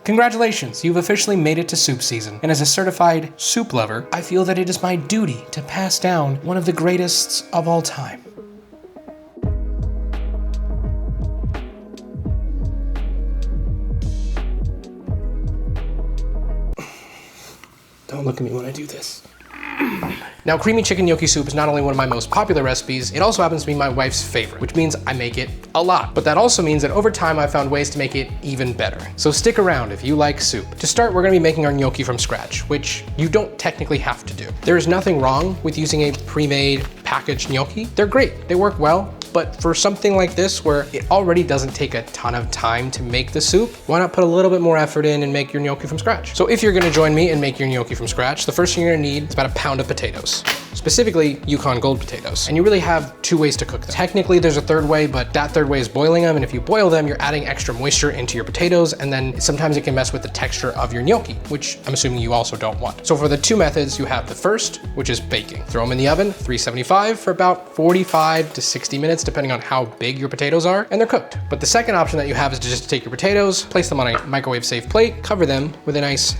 Congratulations, you've officially made it to soup season. And as a certified soup lover, I feel that it is my duty to pass down one of the greatest of all time. Don't look at me when I do this. Now, creamy chicken gnocchi soup is not only one of my most popular recipes, it also happens to be my wife's favorite, which means I make it a lot. But that also means that over time I've found ways to make it even better. So stick around if you like soup. To start, we're gonna be making our gnocchi from scratch, which you don't technically have to do. There is nothing wrong with using a pre-made packaged gnocchi. They're great, they work well. But for something like this, where it already doesn't take a ton of time to make the soup, why not put a little bit more effort in and make your gnocchi from scratch? So if you're gonna join me and make your gnocchi from scratch, the first thing you're gonna need is about a pound of potatoes. Specifically, Yukon Gold potatoes. And you really have two ways to cook them. Technically, there's a third way, but that third way is boiling them. And if you boil them, you're adding extra moisture into your potatoes. And then sometimes it can mess with the texture of your gnocchi, which I'm assuming you also don't want. So for the two methods, you have the first, which is baking. Throw them in the oven, 375 for about 45 to 60 minutes, depending on how big your potatoes are, and they're cooked. But the second option that you have is to just take your potatoes, place them on a microwave safe plate, cover them with a nice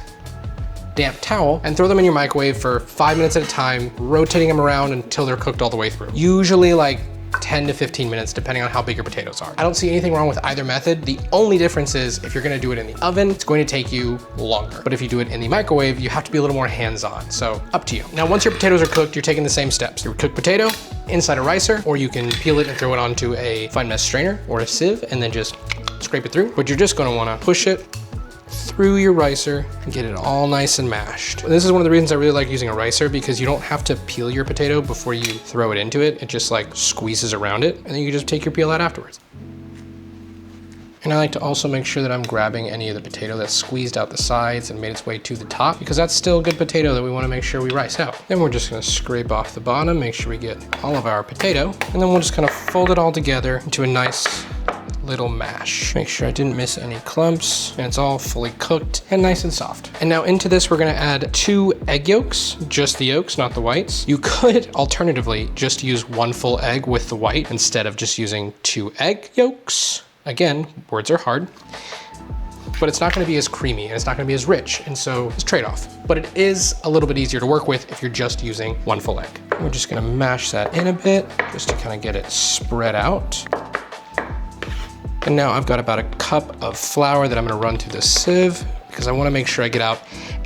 damp towel, and throw them in your microwave for 5 minutes at a time, rotating them around until they're cooked all the way through. Usually like 10 to 15 minutes, depending on how big your potatoes are. I don't see anything wrong with either method. The only difference is if you're gonna do it in the oven, it's going to take you longer. But if you do it in the microwave, you have to be a little more hands-on. So up to you. Now, once your potatoes are cooked, you're taking the same steps. Your cooked potato inside a ricer, or you can peel it and throw it onto a fine mesh strainer or a sieve and then just scrape it through. But you're just gonna wanna push it through your ricer and get it all nice and mashed. This is one of the reasons I really like using a ricer, because you don't have to peel your potato before you throw it into it. It just like squeezes around it, and then you just take your peel out afterwards. And I like to also make sure that I'm grabbing any of the potato that's squeezed out the sides and made its way to the top, because that's still good potato that we want to make sure we rice out. Then we're just going to scrape off the bottom, make sure we get all of our potato, and then we'll just kind of fold it all together into a nice little mash. Make sure I didn't miss any clumps, and it's all fully cooked and nice and soft. And now into this, we're gonna add 2 egg yolks, just the yolks, not the whites. You could alternatively just use 1 full egg with the white instead of just using 2 egg yolks. Again, words are hard, but it's not gonna be as creamy and it's not gonna be as rich, and so it's a trade-off. But it is a little bit easier to work with if you're just using 1 full egg. We're just gonna mash that in a bit just to kind of get it spread out. And now I've got about a cup of flour that I'm gonna run through the sieve, because I wanna make sure I get out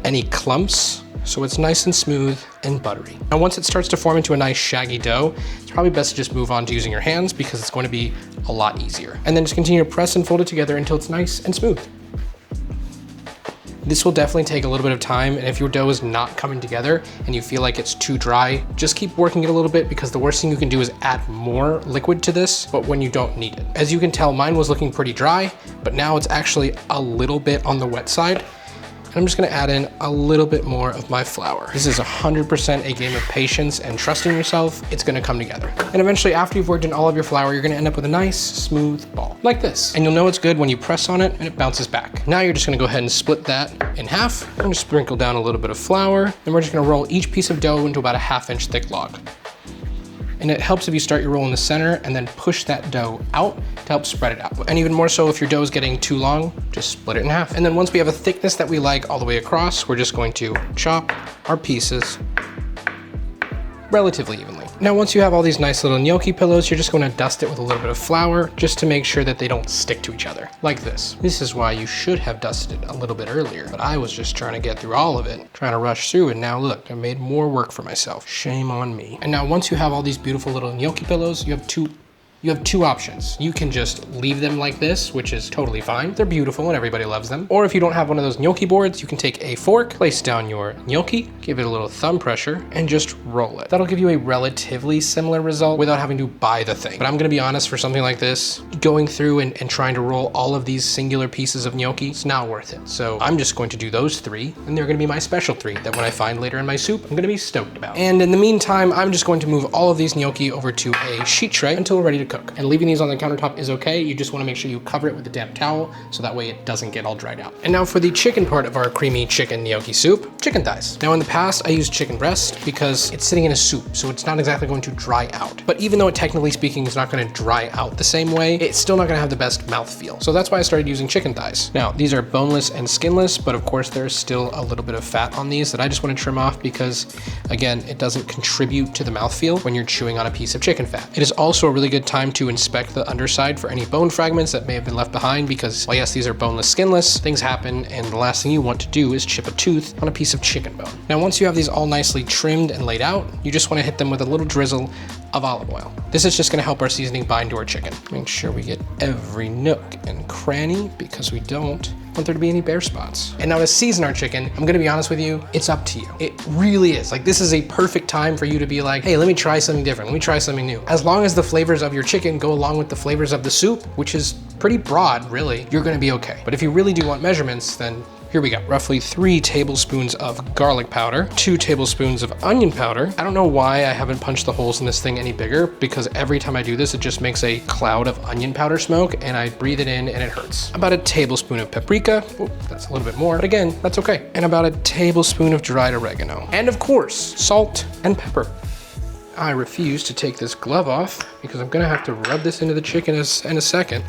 any clumps so it's nice and smooth and buttery. Now, once it starts to form into a nice shaggy dough, it's probably best to just move on to using your hands, because it's going to be a lot easier. And then just continue to press and fold it together until it's nice and smooth. This will definitely take a little bit of time, and if your dough is not coming together and you feel like it's too dry, just keep working it a little bit, because the worst thing you can do is add more liquid to this, but when you don't need it. As you can tell, mine was looking pretty dry, but now it's actually a little bit on the wet side. And I'm just gonna add in a little bit more of my flour. This is 100% a game of patience and trusting yourself. It's gonna come together. And eventually, after you've worked in all of your flour, you're gonna end up with a nice, smooth ball, like this. And you'll know it's good when you press on it and it bounces back. Now you're just gonna go ahead and split that in half and just sprinkle down a little bit of flour. Then we're just gonna roll each piece of dough into about a 1/2 inch thick log. And it helps if you start your roll in the center and then push that dough out to help spread it out. And even more so if your dough is getting too long, just split it in half. And then once we have a thickness that we like all the way across, we're just going to chop our pieces relatively evenly. Now, once you have all these nice little gnocchi pillows, you're just going to dust it with a little bit of flour just to make sure that they don't stick to each other, like this. This is why you should have dusted it a little bit earlier, but I was just trying to get through all of it, trying to rush through, and now look, I made more work for myself. Shame on me. And now once you have all these beautiful little gnocchi pillows, you have two options. You can just leave them like this, which is totally fine. They're beautiful and everybody loves them. Or if you don't have one of those gnocchi boards, you can take a fork, place down your gnocchi, give it a little thumb pressure, and just roll it. That'll give you a relatively similar result without having to buy the thing. But I'm gonna be honest, for something like this, going through and trying to roll all of these singular pieces of gnocchi, it's not worth it. So I'm just going to do those 3, and they're gonna be my special 3 that when I find later in my soup, I'm gonna be stoked about. And in the meantime, I'm just going to move all of these gnocchi over to a sheet tray until we're ready to cook. And leaving these on the countertop is okay. You just want to make sure you cover it with a damp towel so that way it doesn't get all dried out. And now for the chicken part of our creamy chicken gnocchi soup, chicken thighs. Now in the past, I used chicken breast because it's sitting in a soup, so it's not exactly going to dry out. But even though it technically speaking is not going to dry out the same way, it's still not going to have the best mouthfeel. So that's why I started using chicken thighs. Now these are boneless and skinless, but of course there's still a little bit of fat on these that I just want to trim off because again, it doesn't contribute to the mouthfeel when you're chewing on a piece of chicken fat. It is also a really good time to inspect the underside for any bone fragments that may have been left behind because, well, yes, these are boneless, skinless, things happen, and the last thing you want to do is chip a tooth on a piece of chicken bone. Now, once you have these all nicely trimmed and laid out, you just want to hit them with a little drizzle of olive oil. This is just going to help our seasoning bind to our chicken. Make sure we get every nook and cranny because we don't want there to be any bare spots. And now to season our chicken, I'm gonna be honest with you, it's up to you. It really is. Like, this is a perfect time for you to be like, hey, let me try something different. Let me try something new. As long as the flavors of your chicken go along with the flavors of the soup, which is pretty broad, really, you're gonna be okay. But if you really do want measurements, then here we go. Roughly 3 tablespoons of garlic powder, 2 tablespoons of onion powder. I don't know why I haven't punched the holes in this thing any bigger because every time I do this, it just makes a cloud of onion powder smoke and I breathe it in and it hurts. About a tablespoon of paprika. Oh, that's a little bit more, but again, that's okay. And about a tablespoon of dried oregano. And of course, salt and pepper. I refuse to take this glove off because I'm gonna have to rub this into the chicken in a second.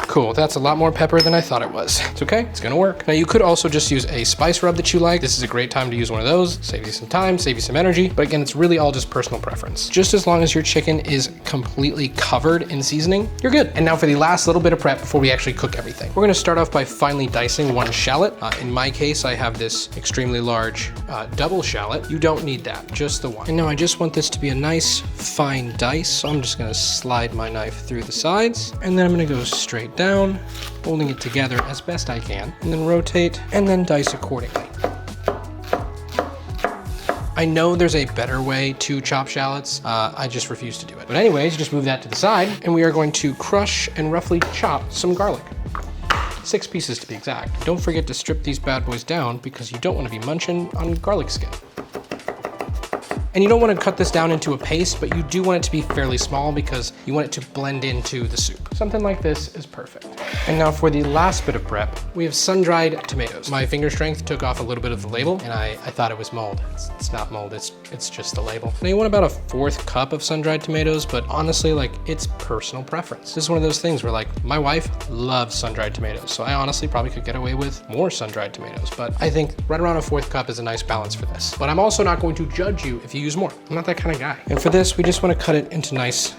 Cool, that's a lot more pepper than I thought it was. It's okay, it's gonna work. Now you could also just use a spice rub that you like. This is a great time to use one of those. Save you some time, save you some energy. But again, it's really all just personal preference. Just as long as your chicken is completely covered in seasoning, you're good. And now for the last little bit of prep before we actually cook everything. We're gonna start off by finely dicing 1 shallot. In my case, I have this extremely large double shallot. You don't need that, just the one. And now I just want this to be a nice fine dice. So I'm just gonna slide my knife through the sides and then I'm gonna go straight down, holding it together as best I can, and then rotate and then dice accordingly. I know there's a better way to chop shallots. I just refuse to do it. But anyways, just move that to the side and we are going to crush and roughly chop some garlic. 6 pieces to be exact. Don't forget to strip these bad boys down because you don't want to be munching on garlic skin. And you don't want to cut this down into a paste, but you do want it to be fairly small because you want it to blend into the soup. Something like this is perfect. And now for the last bit of prep, we have sun-dried tomatoes. My finger strength took off a little bit of the label and I thought it was mold. It's not mold, it's just the label. Now you want about a 1/4 cup of sun-dried tomatoes, but honestly, like, it's personal preference. This is one of those things where, like, my wife loves sun-dried tomatoes, so I honestly probably could get away with more sun-dried tomatoes, but I think right around a 1/4 cup is a nice balance for this. But I'm also not going to judge you if you use more. I'm not that kind of guy. And for this, we just want to cut it into nice,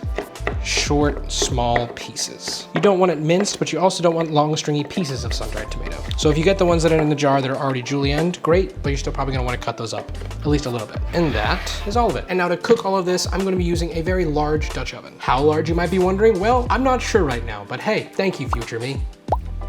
short, small pieces. You don't want it minced, but you also don't want long, stringy pieces of sun-dried tomato. So if you get the ones that are in the jar that are already julienned, great, but you're still probably gonna want to cut those up at least a little bit. And that is all of it. And now to cook all of this, I'm gonna be using a very large Dutch oven. How large, you might be wondering? Well, I'm not sure right now, but hey, thank you, future me.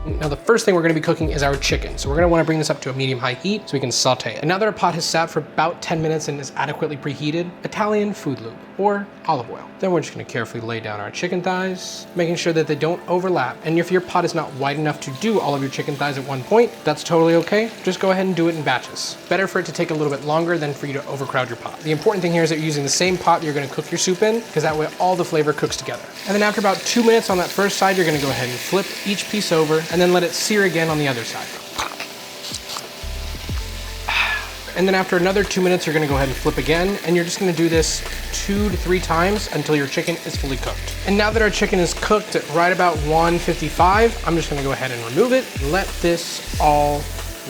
Now the first thing we're gonna be cooking is our chicken. So we're gonna wanna bring this up to a medium-high heat so we can saute it. And now that our pot has sat for about 10 minutes and is adequately preheated, Italian food lube or olive oil. Then we're just gonna carefully lay down our chicken thighs, making sure that they don't overlap. And if your pot is not wide enough to do all of your chicken thighs at one point, that's totally okay. Just go ahead and do it in batches. Better for it to take a little bit longer than for you to overcrowd your pot. The important thing here is that you're using the same pot you're gonna cook your soup in, because that way all the flavor cooks together. And then after about 2 minutes on that first side, you're gonna go ahead and flip each piece over and then let it sear again on the other side. And then after another 2 minutes, you're gonna go ahead and flip again, and you're just gonna do this 2 to 3 times until your chicken is fully cooked. And now that our chicken is cooked at right about 155, I'm just gonna go ahead and remove it and let this all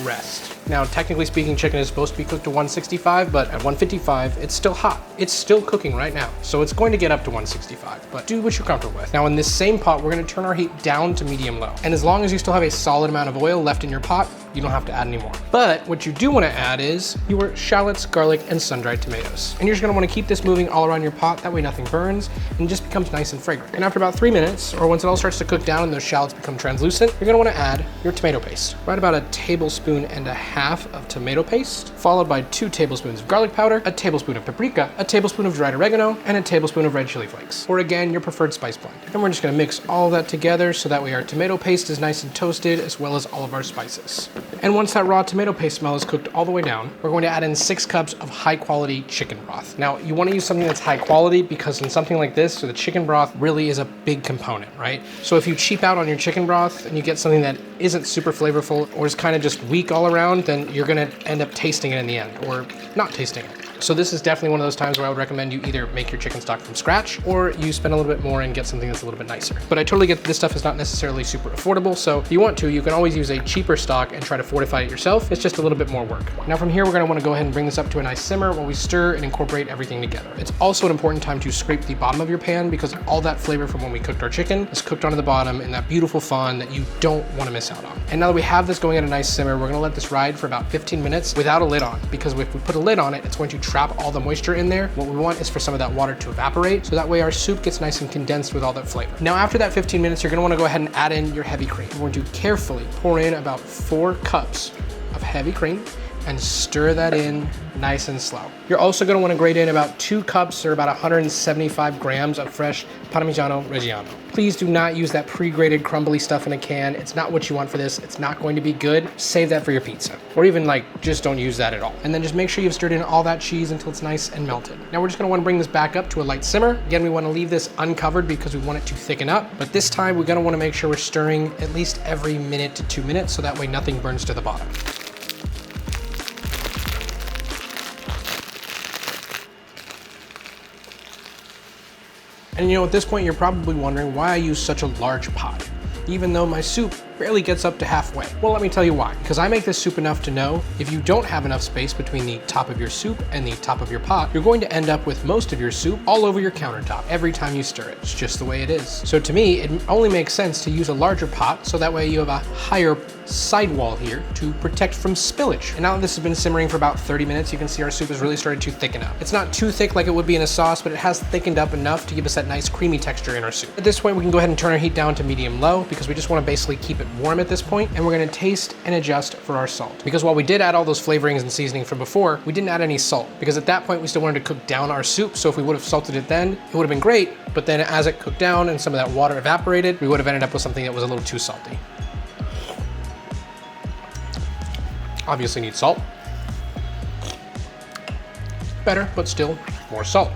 rest. Now, technically speaking, chicken is supposed to be cooked to 165, but at 155, it's still hot. It's still cooking right now. So it's going to get up to 165, but do what you're comfortable with. Now in this same pot, we're gonna turn our heat down to medium low. And as long as you still have a solid amount of oil left in your pot, you don't have to add any more. But what you do wanna add is your shallots, garlic, and sun-dried tomatoes. And you're just gonna wanna keep this moving all around your pot, that way nothing burns, and it just becomes nice and fragrant. And after about 3 minutes, or once it all starts to cook down and those shallots become translucent, you're gonna wanna add your tomato paste. Right about a tablespoon and a half of tomato paste, followed by 2 tablespoons of garlic powder, a tablespoon of paprika, a tablespoon of dried oregano, and a tablespoon of red chili flakes, or again, your preferred spice blend. And we're just gonna mix all that together so that way our tomato paste is nice and toasted, as well as all of our spices. And once that raw tomato paste smell is cooked all the way down, we're going to add in 6 cups of high quality chicken broth. Now, you want to use something that's high quality because in something like this, so the chicken broth really is a big component, right? So if you cheap out on your chicken broth and you get something that isn't super flavorful or is kind of just weak all around, then you're going to end up tasting it in the end or not tasting it. So this is definitely one of those times where I would recommend you either make your chicken stock from scratch or you spend a little bit more and get something that's a little bit nicer. But I totally get that this stuff is not necessarily super affordable, so if you want to, you can always use a cheaper stock and try to fortify it yourself. It's just a little bit more work. Now from here, we're gonna wanna go ahead and bring this up to a nice simmer while we stir and incorporate everything together. It's also an important time to scrape the bottom of your pan because all that flavor from when we cooked our chicken is cooked onto the bottom in that beautiful fond that you don't wanna miss out on. And now that we have this going at a nice simmer, we're gonna let this ride for about 15 minutes without a lid on, because if we put a lid on it, it's going to trap all the moisture in there. What we want is for some of that water to evaporate, so that way our soup gets nice and condensed with all that flavor. Now after that 15 minutes, you're gonna wanna go ahead and add in your heavy cream. We're going to carefully pour in about 4 cups of heavy cream and stir that in nice and slow. You're also gonna wanna grate in about 2 cups or about 175 grams of fresh Parmigiano Reggiano. Please do not use that pre-grated crumbly stuff in a can. It's not what you want for this. It's not going to be good. Save that for your pizza. Or even just don't use that at all. And then just make sure you've stirred in all that cheese until it's nice and melted. Now we're just gonna wanna bring this back up to a light simmer. Again, we wanna leave this uncovered because we want it to thicken up. But this time we're gonna wanna make sure we're stirring at least every minute to 2 minutes so that way nothing burns to the bottom. And at this point, you're probably wondering why I use such a large pot, even though my soup barely gets up to halfway. Well, let me tell you why. Because I make this soup enough to know if you don't have enough space between the top of your soup and the top of your pot, you're going to end up with most of your soup all over your countertop every time you stir it. It's just the way it is. So to me, it only makes sense to use a larger pot so that way you have a higher sidewall here to protect from spillage. And now that this has been simmering for about 30 minutes, you can see our soup has really started to thicken up. It's not too thick like it would be in a sauce, but it has thickened up enough to give us that nice creamy texture in our soup. At this point, we can go ahead and turn our heat down to medium-low because we just want to basically keep it warm at this point, and we're going to taste and adjust for our salt. Because while we did add all those flavorings and seasoning from before, we didn't add any salt because at that point we still wanted to cook down our soup, so if we would have salted it then, it would have been great, but then as it cooked down and some of that water evaporated, we would have ended up with something that was a little too salty. Obviously need salt. Better, but still more salt.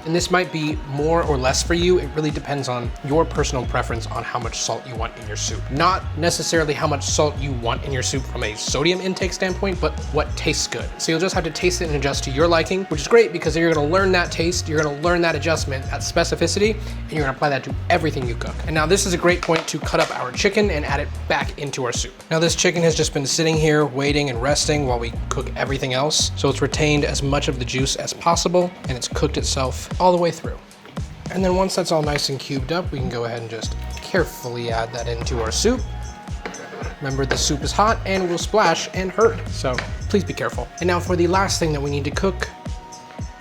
And this might be more or less for you. It really depends on your personal preference on how much salt you want in your soup. Not necessarily how much salt you want in your soup from a sodium intake standpoint, but what tastes good. So you'll just have to taste it and adjust to your liking, which is great because you're gonna learn that taste, you're gonna learn that adjustment, that specificity, and you're gonna apply that to everything you cook. And now this is a great point to cut up our chicken and add it back into our soup. Now this chicken has just been sitting here waiting and resting while we cook everything else. So it's retained as much of the juice as possible and it's cooked itself all the way through. And then once that's all nice and cubed up, we can go ahead and just carefully add that into our soup. Remember, the soup is hot and will splash and hurt, so please be careful. And now for the last thing that we need to cook,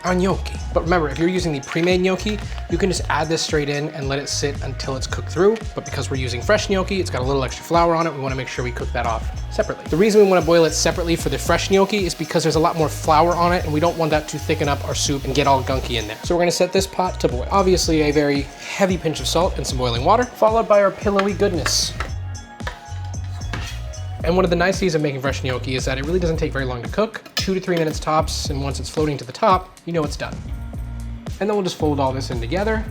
our gnocchi. But remember, if you're using the pre-made gnocchi, you can just add this straight in and let it sit until it's cooked through. But because we're using fresh gnocchi, it's got a little extra flour on it, we wanna make sure we cook that off separately. The reason we wanna boil it separately for the fresh gnocchi is because there's a lot more flour on it and we don't want that to thicken up our soup and get all gunky in there. So we're gonna set this pot to boil. Obviously a very heavy pinch of salt and some boiling water, followed by our pillowy goodness. And one of the niceties of making fresh gnocchi is that it really doesn't take very long to cook, 2 to 3 minutes tops, and once it's floating to the top, you know it's done. And then we'll just fold all this in together.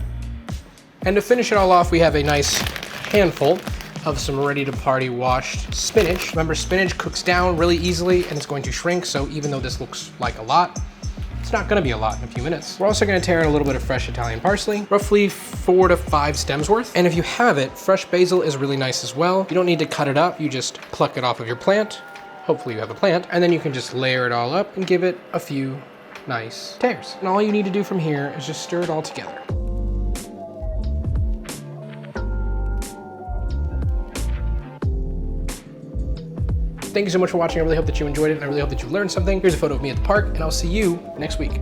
And to finish it all off, we have a nice handful of some ready-to-party washed spinach. Remember, spinach cooks down really easily and it's going to shrink, so even though this looks like a lot, it's not gonna be a lot in a few minutes. We're also gonna tear in a little bit of fresh Italian parsley, roughly 4 to 5 stems worth. And if you have it, fresh basil is really nice as well. You don't need to cut it up, you just pluck it off of your plant. Hopefully you have a plant. And then you can just layer it all up and give it a few nice tears. And all you need to do from here is just stir it all together. Thank you so much for watching. I really hope that you enjoyed it, and I really hope that you learned something. Here's a photo of me at the park, and I'll see you next week.